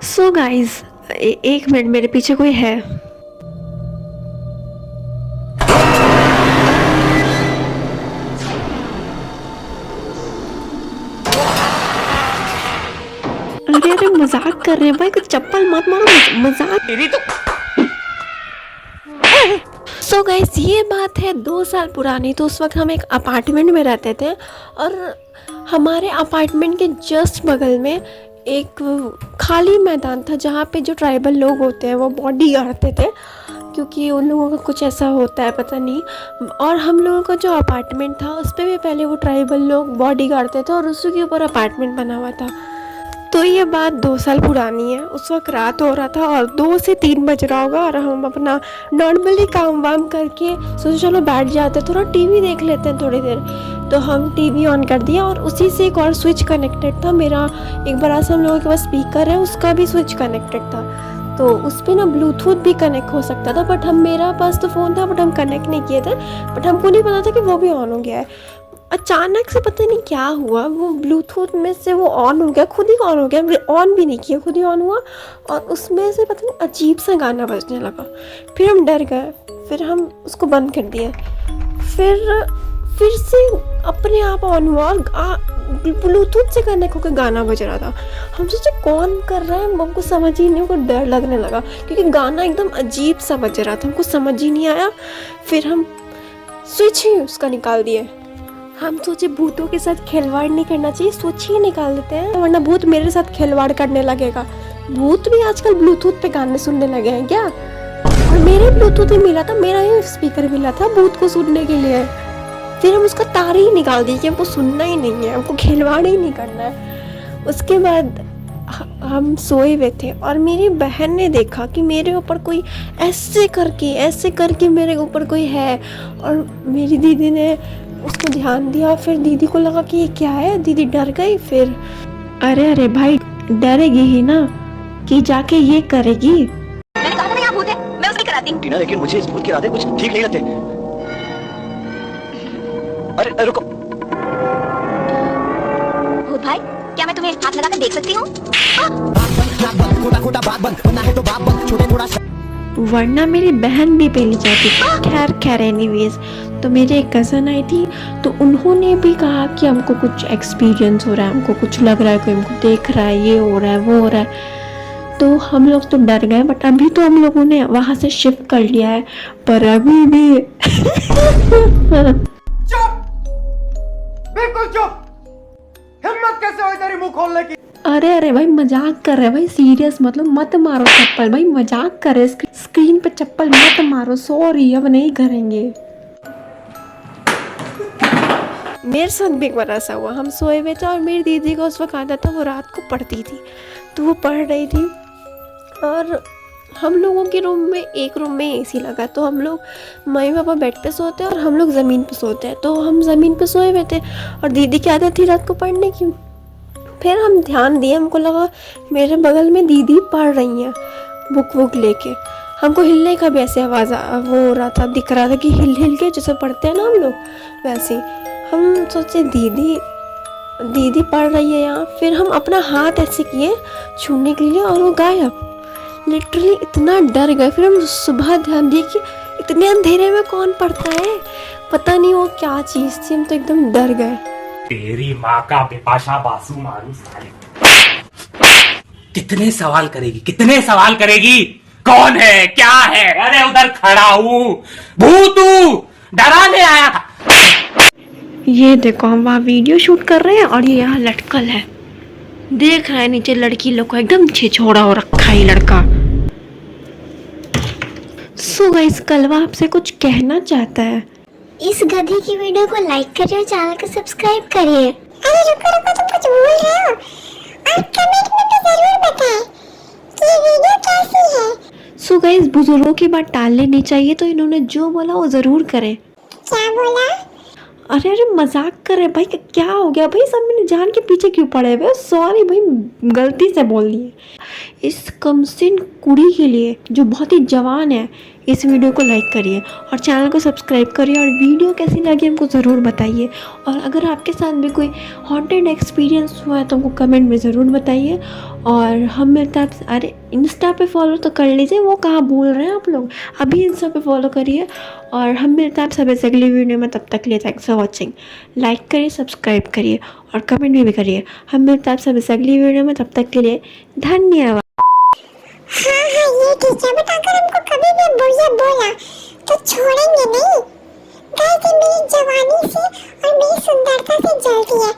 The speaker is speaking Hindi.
सो गाइस, एक मिनट, मेरे पीछे कोई है। अरे अरे, मजाक कर रहे हैं भाई, कुछ चप्पल मत मारो, मजाक तेरी तो। सो गाइस, ये बात है 2 साल पुरानी। तो उस वक्त हम एक अपार्टमेंट में रहते थे और हमारे अपार्टमेंट के जस्ट बगल में एक खाली मैदान था जहाँ पे जो ट्राइबल लोग होते हैं वो बॉडी गाड़ते थे, क्योंकि उन लोगों का कुछ ऐसा होता है पता नहीं। और हम लोगों का जो अपार्टमेंट था उस पर भी पहले वो ट्राइबल लोग बॉडी गाड़ते थे और उसी के ऊपर अपार्टमेंट बना हुआ था। तो ये बात 2 साल पुरानी है। उस वक्त रात हो रहा था और 2 से 3 बज रहा होगा और हम अपना नॉर्मली काम वाम करके सोचो चलो बैठ जाते, थोड़ा टीवी देख लेते हैं थोड़ी देर। तो हम टीवी ऑन कर दिया और उसी से एक और स्विच कनेक्टेड था। मेरा एक बड़ा सा हम लोगों के पास स्पीकर है, उसका भी स्विच कनेक्टेड था। तो उस पर ना ब्लूटूथ भी कनेक्ट हो सकता था, बट मेरा पास तो फ़ोन था बट हम कनेक्ट नहीं किए थे। बट हमको नहीं पता था कि वो भी ऑन हो गया है। अचानक से पता नहीं क्या हुआ, वो ब्लूटूथ में से वो ऑन हो गया, खुद ही ऑन हो गया, ऑन भी नहीं किया, खुद ही ऑन हुआ। और उसमें से पता नहीं अजीब सा गाना बजने लगा। फिर हम डर गए, फिर हम उसको बंद कर दिया। फिर से अपने आप ऑन हुआ और ब्लूटूथ से कनेक्ट होकर गाना बज रहा था। हम सोचे कौन कर रहा है, हमको समझ ही नहीं, हमको डर लगने लगा क्योंकि गाना एकदम अजीब सा बज रहा था, हमको समझ ही नहीं आया। फिर हम स्विच ही उसका निकाल दिए। हम सोचे भूतों के साथ खिलवाड़ नहीं करना चाहिए, स्विच ही निकाल देते हैं वरना भूत मेरे साथ खिलवाड़ करने लगेगा। भूत भी आजकल ब्लूटूथ पे गाने सुनने लगे हैं क्या? और मेरे ब्लूटूथ ही मिला था, मेरा ही स्पीकर मिला था भूत को सुनने के लिए। फिर हम उसका तार ही निकाल दिए कि हमको सुनना ही नहीं है, हमको खिलवाड़ ही नहीं करना है। उसके बाद हम सोए हुए थे और मेरी बहन ने देखा कि मेरे ऊपर कोई ऐसे करके मेरे ऊपर कोई है। और मेरी दीदी ने उसको ध्यान दिया, फिर दीदी को लगा कि ये क्या है, दीदी डर गई। फिर अरे अरे भाई, डरेगी ही ना कि जाके ये करेगी। मैंने कहा था ना यहाँ भूत है, मैं उसकी कराती हूँ। टीना, लेकिन मुझे इस भूत के इरादे कुछ ठीक नहीं लगते। अरे रुको। भूत भाई, क्या मैं तुम्हें हाथ लगाकर देख सकती हूँ? वरना मेरी बहन भी पहली जाती थी। खैर एनीवेज, तो मेरी एक कज़न आई थी, तो उन्होंने भी कहा कि हमको कुछ एक्सपीरियंस हो रहा है, हमको कुछ लग रहा है, कोई हमको देख रहा है, ये हो रहा है वो हो रहा है। तो हम लोग तो डर गए, बट अभी तो हम लोगों ने वहाँ से शिफ्ट कर लिया है, पर अभी भी चुप, बिल्कुल चुप। हिम्मत कैसे हुई तेरी मुंह खोलने की? अरे भाई, मजाक कर रहे हैं भाई, सीरियस मतलब मत मारो चप्पल भाई, मजाक कर रहे हैं, स्क्रीन पे चप्पल मत मारो, सॉरी अब नहीं करेंगे। मेरे साथ भी एक बार ऐसा हुआ, हम सोए हुए थे और मेरी दीदी का उस वक्त आता था, वो रात को पढ़ती थी, तो वो पढ़ रही थी और हम लोगों के रूम में, एक रूम में एसी लगा, तो हम लोग मम्मी पापा बेड पे सोते हैं और हम लोग ज़मीन पे सोते हैं। तो हम ज़मीन पे सोए हुए थे और दीदी की आदत थी रात को पढ़ने की। फिर हम ध्यान दिए, हमको लगा मेरे बगल में दीदी पढ़ रही हैं बुक वुक लेके। हमको हिलने का भी ऐसे आवाज़ वो हो रहा था, दिख रहा था कि हिल के जैसे पढ़ते हैं ना हम लोग, वैसे हम सोचे दीदी पढ़ रही है यहाँ। फिर हम अपना हाथ ऐसे किए छूने के लिए और वो गायब। लिटरली इतना डर गए। फिर हम सुबह ध्यान दिए कि इतने अंधेरे में कौन पढ़ता है, पता नहीं वो क्या चीज़ थी, हम तो एकदम डर गए। तेरी माँ का बिपाशा बासु मारू साले। कितने सवाल करेगी? कौन है, क्या है? अरे उधर खड़ा हूँ, भूत हूँ, डराने आया था। ये देखो, हम वहाँ वीडियो शूट कर रहे हैं और ये यहाँ लटकल है, देख रहा है नीचे लड़की लोग को, एकदम छिछोड़ा हो रखा है लड़का। सो गाइस, कलवा आपसे कुछ कहना चाहता है। इस गधे की वीडियो को लाइक करिए और चैनल को सब्सक्राइब करिए। अरे रुको तुम कुछ बोल रहे हो, और कमेंट में तो जरूर बताएं कि ये वीडियो कैसी है। सो गाइस, बुजुर्गों की बात टालनी नहीं चाहिए, तो इन्होंने जो बोला वो जरूर करें। क्या बोला? अरे मजाक कर रहे भाई, क्या हो गया भाई, सब मैंने जान के पीछे क्यों पड़े हुए? सॉरी भाई, गलती से बोल दिए। इस कमसिन कुड़ी के लिए जो बहुत ही जवान है, इस वीडियो को लाइक करिए और चैनल को सब्सक्राइब करिए, और वीडियो कैसी लगी हमको ज़रूर बताइए। और अगर आपके साथ भी कोई हॉन्टेड एक्सपीरियंस हुआ है तो हमको कमेंट में ज़रूर बताइए। और हम मिलते हैं आपसे। अरे इंस्टा पे फॉलो तो कर लीजिए, वो कहाँ भूल रहे हैं आप लोग, अभी इंस्टा पे फॉलो करिए। और हम मिलते हैं आप सबसे अगली वीडियो में, तब तक के लिए थैंक्स फॉर वॉचिंग। लाइक करिए, सब्सक्राइब करिए और कमेंट भी करिए। हम मिलते हैं आप सबसे अगली वीडियो में, तब तक के लिए धन्यवाद। हाँ ये ठीक है, बट अगर हमको कभी भी बुढ़िया बोला तो छोड़ेंगे नहीं। गाइस ये मेरी जवानी से और मेरी सुंदरता से जलती है,